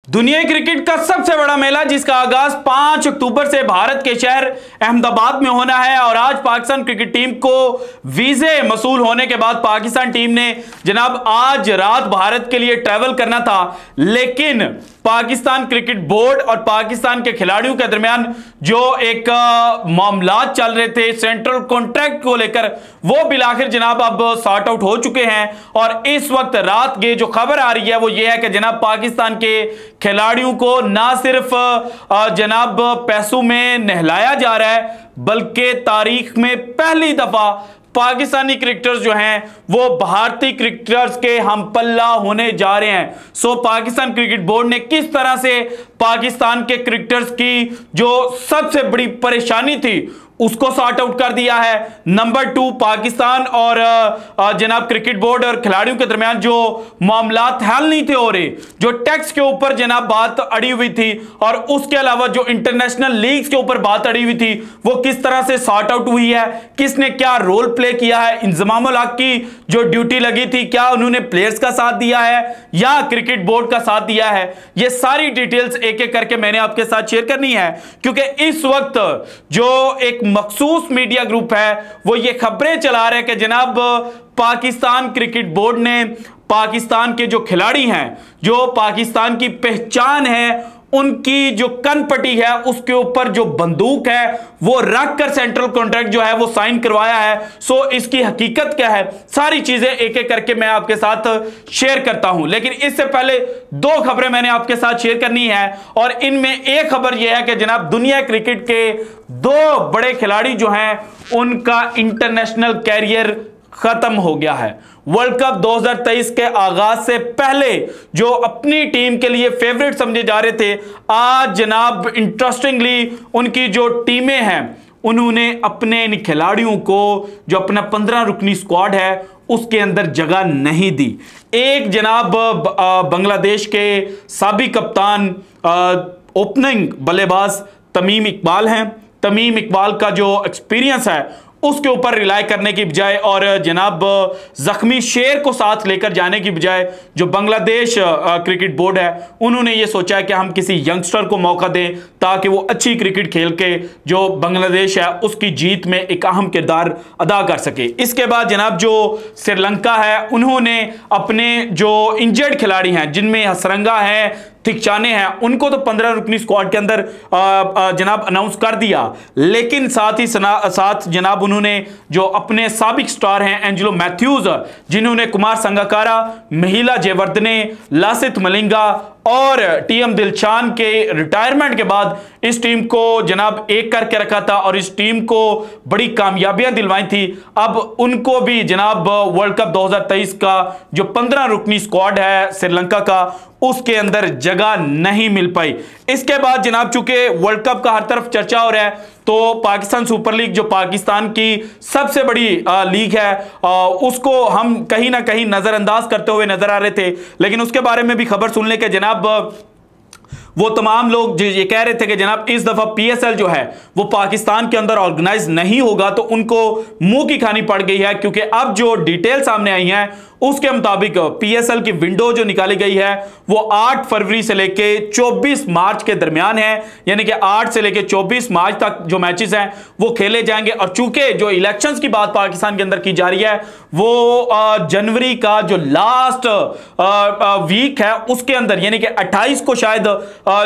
दुनिया क्रिकेट का सबसे बड़ा मेला जिसका आगाज 5 अक्टूबर से भारत के शहर अहमदाबाद में होना है और आज पाकिस्तान क्रिकेट टीम को वीजे मसूल होने के बाद पाकिस्तान टीम ने जनाब आज रात भारत के लिए ट्रैवल करना था, लेकिन पाकिस्तान क्रिकेट बोर्ड और पाकिस्तान के खिलाड़ियों के दरमियान जो एक मामलात चल रहे थे सेंट्रल कॉन्ट्रैक्ट को लेकर, वो बिलाखिर जनाब अब सॉर्ट आउट हो चुके हैं। और इस वक्त रात की जो खबर आ रही है वो ये है कि जनाब पाकिस्तान के खिलाड़ियों को ना सिर्फ जनाब पैसों में नहलाया जा रहा है, बल्कि तारीख में पहली दफा पाकिस्तानी क्रिकेटर्स जो हैं वो भारतीय क्रिकेटर्स के हम पल्ला होने जा रहे हैं। सो पाकिस्तान क्रिकेट बोर्ड ने किस तरह से पाकिस्तान के क्रिकेटर्स की जो सबसे बड़ी परेशानी थी उसको सॉर्ट आउट कर दिया है। नंबर 2, पाकिस्तान और जनाब क्रिकेट बोर्ड और खिलाड़ियों के दरमियान जो मामलात हल नहीं थे हो रहे, जो टैक्स के ऊपर जनाब बात अड़ी हुई थी और उसके अलावा जो इंटरनेशनल लीग्स के ऊपर बात अड़ी हुई थी वो किस तरह से सॉर्ट आउट हुई है, किसने क्या रोल प्ले किया है, इंजमामुल हक की जो ड्यूटी लगी थी क्या उन्होंने प्लेयर्स का साथ दिया है या क्रिकेट बोर्ड का साथ दिया है, ये सारी डिटेल्स एक एक करके मैंने आपके साथ शेयर करनी है। क्योंकि इस वक्त जो एक मखसूस मीडिया ग्रुप है वो ये खबरें चला रहे हैं कि जनाब पाकिस्तान क्रिकेट बोर्ड ने पाकिस्तान के जो खिलाड़ी हैं, जो पाकिस्तान की पहचान है, उनकी जो कनपटी है उसके ऊपर जो बंदूक है वो रख कर सेंट्रल कॉन्ट्रैक्ट जो है वो साइन करवाया है। सो इसकी हकीकत क्या है, सारी चीजें एक एक करके मैं आपके साथ शेयर करता हूं। लेकिन इससे पहले 2 खबरें मैंने आपके साथ शेयर करनी है और इनमें एक खबर यह है कि जनाब दुनिया क्रिकेट के 2 बड़े खिलाड़ी जो हैं उनका इंटरनेशनल कैरियर खत्म हो गया है। वर्ल्ड कप 2023 के आगाज से पहले जो अपनी टीम के लिए फेवरेट समझे जा रहे थे, आज जनाब इंटरेस्टिंगली उनकी जो टीमें हैं उन्होंने अपने इन खिलाड़ियों को जो अपना 15 रुकनी स्क्वाड है उसके अंदर जगह नहीं दी। एक जनाब बांग्लादेश के साबिक कप्तान ओपनिंग बल्लेबाज तमीम इकबाल हैं। तमीम इकबाल का जो एक्सपीरियंस है उसके ऊपर रिलाय करने की बजाय और जनाब जख्मी शेर को साथ लेकर जाने की बजाय जो बांग्लादेश क्रिकेट बोर्ड है उन्होंने ये सोचा है कि हम किसी यंगस्टर को मौका दें ताकि वो अच्छी क्रिकेट खेल के जो बांग्लादेश है उसकी जीत में एक अहम किरदार अदा कर सके। इसके बाद जनाब जो श्रीलंका है उन्होंने अपने जो इंजर्ड खिलाड़ी हैं जिनमें हसरंगा है, थिकचाने हैं, उनको तो 15 रुकनी स्क्वाड के अंदर जनाब अनाउंस कर दिया, लेकिन साथ ही साथ जनाब उन्होंने जो अपने साबिक स्टार हैं एंजेलो मैथ्यूज, जिन्होंने कुमार संगकारा, महिला जयवर्धने, लासिथ मलिंगा और टीएम दिलशान के रिटायरमेंट के बाद इस टीम को जनाब एक करके रखा था और इस टीम को बड़ी कामयाबियां दिलवाई थी, अब उनको भी जनाब वर्ल्ड कप 2023 का जो 15 रुकनी स्क्वाड है श्रीलंका का उसके अंदर जगह नहीं मिल पाई। इसके बाद जनाब चूंकि वर्ल्ड कप का हर तरफ चर्चा हो रहा है तो पाकिस्तान सुपर लीग जो पाकिस्तान की सबसे बड़ी लीग है उसको हम कहीं ना कहीं नजरअंदाज करते हुए नजर आ रहे थे, लेकिन उसके बारे में भी खबर सुन ले के जनाब वो तमाम लोग ये कह रहे थे कि जनाब इस दफा पीएसएल जो है वो पाकिस्तान के अंदर ऑर्गेनाइज नहीं होगा, तो उनको मुंह की खानी पड़ गई है। क्योंकि अब जो डिटेल सामने आई हैं उसके मुताबिक पीएसएल की विंडो जो निकाली गई है वो 8 फरवरी से लेके 24 मार्च के दरमियान है, यानी कि 8 से लेके 24 मार्च तक जो मैचेस हैं वो खेले जाएंगे। और चूंकि जो इलेक्शंस की बात पाकिस्तान के अंदर की जा रही है वो जनवरी का जो लास्ट वीक है उसके अंदर, यानी कि 28 को शायद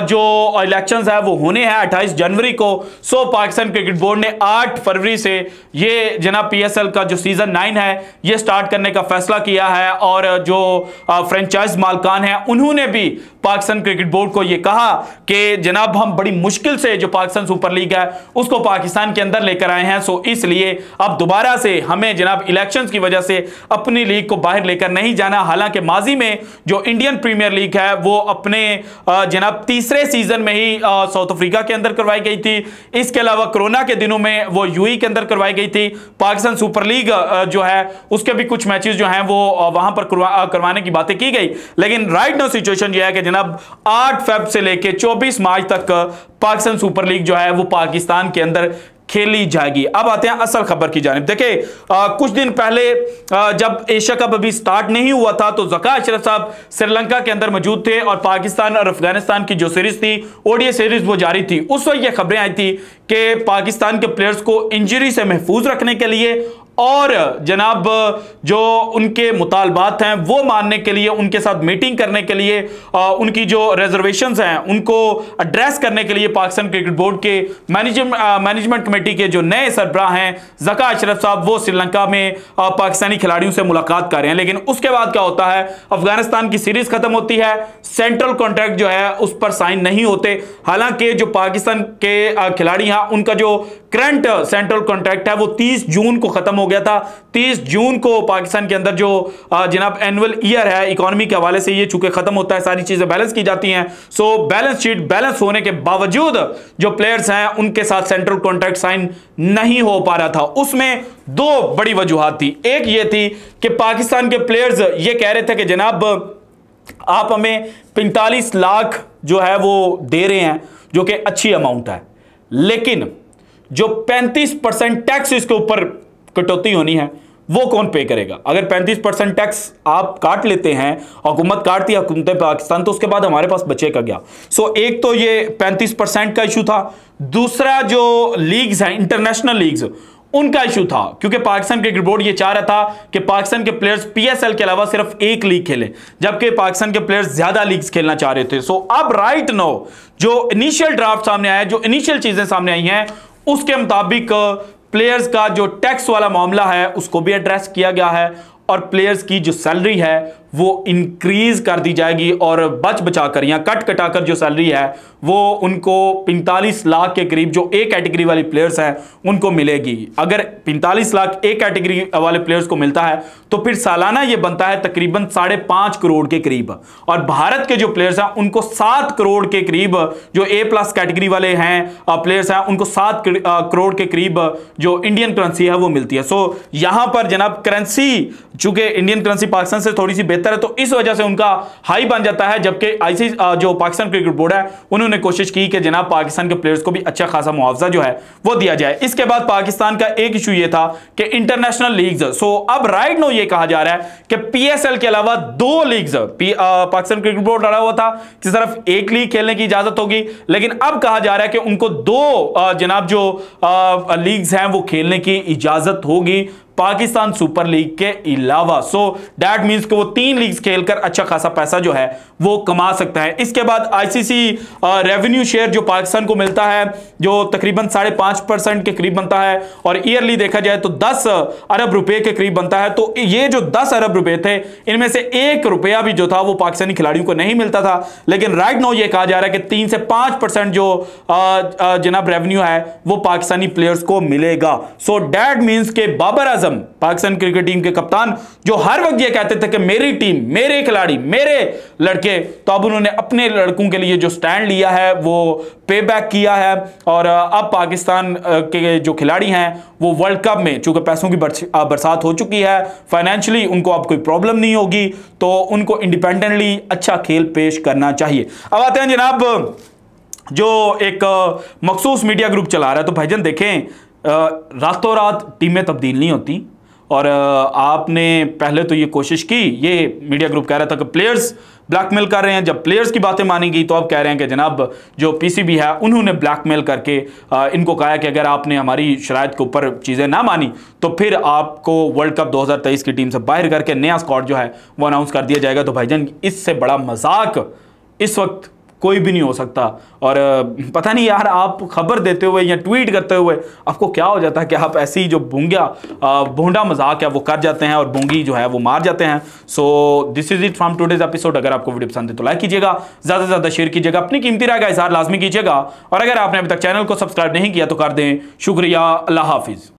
जो इलेक्शंस है वो होने हैं 28 जनवरी को। सो पाकिस्तान क्रिकेट बोर्ड ने 8 फरवरी से ये जनाब पीएसएल का जो सीजन 9 है ये स्टार्ट करने का फैसला किया है और जो फ्रेंचाइज मालकान हैं उन्होंने भी पाकिस्तान क्रिकेट बोर्ड को यह कहा कि जनाब हम बड़ी मुश्किल से जो पाकिस्तान सुपर लीग है उसको पाकिस्तान के अंदर लेकर आए हैं, सो इसलिए अब दोबारा से हमें जनाब इलेक्शंस की वजह से अपनी लीग को बाहर लेकर नहीं जाना। हालांकि माजी में जो इंडियन प्रीमियर लीग है वो अपने जनाब तीसरे सीजन में ही साउथ अफ्रीका के अंदर करवाई गई थी, इसके अलावा कोरोना के दिनों में वो यूएई के अंदर करवाई गई थी। पाकिस्तान सुपर लीग जो है उसके भी कुछ मैचेस जो हैं वो वहां पर करवाने की बातें की गई, लेकिन राइट नाउ सिचुएशन यह है कि जनाब 8 फेब से लेके 24 मार्च तक पाकिस्तान सुपर लीग जो है वो पाकिस्तान के अंदर खेली जाएगी। अब आते हैं असल खबर की जानिब। देखिए कुछ दिन पहले जब एशिया कप अभी स्टार्ट नहीं हुआ था तो ज़का अशरफ साहब श्रीलंका के अंदर मौजूद थे और पाकिस्तान और अफगानिस्तान की जो सीरीज थी, ओडीआई सीरीज, वो जारी थी। उस वक्त ये खबरें आई थी कि पाकिस्तान के प्लेयर्स को इंजरी से महफूज रखने के लिए और जनाब जो उनके मुतालबात हैं वो मानने के लिए, उनके साथ मीटिंग करने के लिए, उनकी जो रिजर्वेशंस हैं उनको एड्रेस करने के लिए पाकिस्तान क्रिकेट बोर्ड के मैनेजमेंट कमेटी के जो नए सरबराह हैं ज़का अशरफ साहब, वो श्रीलंका में पाकिस्तानी खिलाड़ियों से मुलाकात कर रहे हैं। लेकिन उसके बाद क्या होता है, अफगानिस्तान की सीरीज खत्म होती है, सेंट्रल कॉन्ट्रैक्ट जो है उस पर साइन नहीं होते। हालांकि जो पाकिस्तान के खिलाड़ी हैं उनका जो करंट सेंट्रल कॉन्ट्रैक्ट है वो 30 जून को खत्म हो गया था। 30 जून को पाकिस्तान के अंदर जो जनाब एनुअल ईयर है इकोनॉमी के हवाले से ये चूंकि खत्म होता है, सारी चीजें बैलेंस की जाती हैं। सो बैलेंस शीट बैलेंस होने के बावजूद जो प्लेयर्स हैं उनके साथ सेंट्रल कॉन्ट्रैक्ट साइन नहीं हो पा रहा था। उसमें दो बड़ी वजूहात थी। एक ये थी कि पाकिस्तान के प्लेयर्स ये कह रहे थे कि जनाब आप हमें 45 लाख जो है वो दे रहे हैं, जो कि अच्छी अमाउंट है, लेकिन जो 35% टैक्स इसके ऊपर कटौती होनी है वो कौन पे करेगा? अगर 35% टैक्स आप काट लेते हैं, हुकूमत काटती है हुकूमत पाकिस्तान, तो उसके बाद हमारे पास बचेगा क्या? सो एक तो ये 35% का इशू था। दूसरा जो लीग्स हैं, इंटरनेशनल लीग्स, उनका इशू था, क्योंकि पाकिस्तान क्रिकेट बोर्ड ये चाह रहा था कि पाकिस्तान के प्लेयर्स पीएसएल के अलावा सिर्फ एक लीग खेलें, जबकि पाकिस्तान के प्लेयर्स ज्यादा लीग्स खेलना चाह रहे थे। सो अब राइट नाउ जो इनिशियल ड्राफ्ट सामने आया है, जो इनिशियल चीजें सामने आई हैं, उसके मुताबिक प्लेयर्स का जो टैक्स वाला मामला है उसको भी एड्रेस किया गया है और प्लेयर्स की जो सैलरी है वो इंक्रीज कर दी जाएगी और बच बचाकर या कट कटाकर जो सैलरी है वो उनको 45 लाख के करीब जो ए कैटेगरी वाली प्लेयर्स हैं उनको मिलेगी। अगर 45 लाख ए कैटेगरी वाले प्लेयर्स को मिलता है तो फिर सालाना ये बनता है तकरीबन 5.5 करोड़ के करीब, और भारत के जो प्लेयर्स हैं उनको 7 करोड़ के करीब, जो ए प्लस कैटेगरी वाले हैं प्लेयर्स हैं उनको 7 करोड़ के करीब जो इंडियन करेंसी है वो मिलती है। सो यहां पर जनाब करेंसी, चूंकि इंडियन करेंसी पाकिस्तान से थोड़ी सी बेहतर है तो इस वजह से उनका हाई बन जाता है, जबकि आईसी जो पाकिस्तान क्रिकेट बोर्ड है उन्होंने कोशिश की कि जनाब पाकिस्तान के प्लेयर्स को भी अच्छा खासा मुआवजा जो है वो दिया जाए। इसके बाद पाकिस्तान का एक इशू ये था कि इंटरनेशनल लीग्स, सो अब राइट नो ये कहा जा रहा है कि पीएसएल के अलावा 2 लीग्स पाकिस्तान क्रिकेट बोर्ड डाला हुआ था कि सिर्फ एक लीग खेलने की इजाजत होगी, लेकिन अब कहा जा रहा है कि उनको 2 जनाब जो लीग्स हैं वो खेलने की इजाजत होगी पाकिस्तान सुपर लीग के अलावा। सो दैट मींस कि वो 3 लीग्स खेलकर अच्छा खासा पैसा जो है वो कमा सकता है। इसके बाद आईसीसी रेवेन्यू शेयर जो पाकिस्तान को मिलता है जो तकरीबन 5.5% के करीब बनता है और ईयरली देखा जाए तो 10 अरब रुपए के करीब बनता है। तो ये जो 10 अरब रुपए थे इनमें से 1 रुपया भी जो था वो पाकिस्तानी खिलाड़ियों को नहीं मिलता था, लेकिन राइट नाउ ये कहा जा रहा है कि 3 से 5% जो जनाब रेवेन्यू है वो पाकिस्तानी प्लेयर्स को मिलेगा। सो दैट मींस के बाबर आजम पाकिस्तान क्रिकेट टीम के कप्तान जो हर वक्त ये कहते थे कि मेरी टीम, मेरे खिलाड़ी, मेरे लड़के, तो अब उन्होंने अपने लड़कों के लिए जो स्टैंड लिया है वो पे बैक किया है और अब पाकिस्तान के जो खिलाड़ी हैं वो वर्ल्ड कप में, चूंकि पैसों की बरसात हो चुकी है, फाइनेंशियली उनको अब कोई प्रॉब्लम नहीं होगी, तो उनको इंडिपेंडेंटली अच्छा खेल पेश करना चाहिए। अब आते हैं जनाब जो एक मखसूस मीडिया ग्रुप चला रहा है, तो भाईजान देखें रातों रात टीमें तब्दील नहीं होती और आपने पहले तो ये कोशिश की, ये मीडिया ग्रुप कह रहा था कि प्लेयर्स ब्लैकमेल कर रहे हैं, जब प्लेयर्स की बातें मानी गई तो अब कह रहे हैं कि जनाब जो पीसीबी है उन्होंने ब्लैकमेल करके इनको कहा कि अगर आपने हमारी शराइत के ऊपर चीज़ें ना मानी तो फिर आपको वर्ल्ड कप 2023 की टीम से बाहर करके नया स्क्वाड जो है वो अनाउंस कर दिया जाएगा। तो भाईजान इससे बड़ा मजाक इस वक्त कोई भी नहीं हो सकता। और पता नहीं यार, आप खबर देते हुए या ट्वीट करते हुए आपको क्या हो जाता है कि आप ऐसी जो भोंडा मजाक है वो कर जाते हैं और बोंगी जो है वो मार जाते हैं। So this is it from today's episode. अगर आपको वीडियो पसंद है तो लाइक कीजिएगा, ज़्यादा से ज़्यादा शेयर कीजिएगा, अपनी कीमती राय का इज़हार लाजमी कीजिएगा और अगर आपने अभी तक चैनल को सब्सक्राइब नहीं किया तो कर दें। शुक्रिया, अल्लाह हाफिज़।